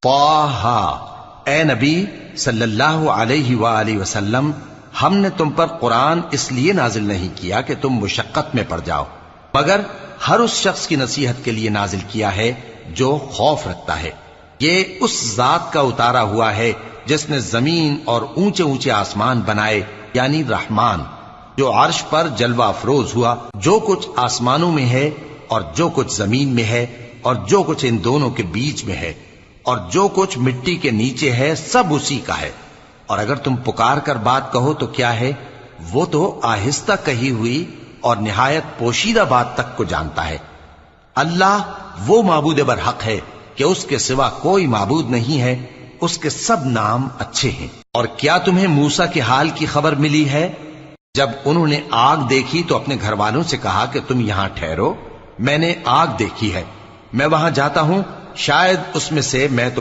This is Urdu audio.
طٰہٰ، اے نبی صلی اللہ علیہ وآلہ وسلم، ہم نے تم پر قرآن اس لیے نازل نہیں کیا کہ تم مشقت میں پڑ جاؤ، مگر ہر اس شخص کی نصیحت کے لیے نازل کیا ہے جو خوف رکھتا ہے۔ یہ اس ذات کا اتارا ہوا ہے جس نے زمین اور اونچے اونچے آسمان بنائے، یعنی رحمان، جو عرش پر جلوہ افروز ہوا۔ جو کچھ آسمانوں میں ہے اور جو کچھ زمین میں ہے اور جو کچھ ان دونوں کے بیچ میں ہے اور جو کچھ مٹی کے نیچے ہے، سب اسی کا ہے۔ اور اگر تم پکار کر بات کہو تو کیا ہے، وہ تو آہستہ کہی ہوئی اور نہایت پوشیدہ بات تک کو جانتا ہے۔ اللہ وہ معبود برحق ہے کہ اس کے سوا کوئی معبود نہیں ہے، اس کے سب نام اچھے ہیں۔ اور کیا تمہیں موسیٰ کے حال کی خبر ملی ہے؟ جب انہوں نے آگ دیکھی تو اپنے گھر والوں سے کہا کہ تم یہاں ٹھہرو، میں نے آگ دیکھی ہے، میں وہاں جاتا ہوں، شاید اس میں سے میں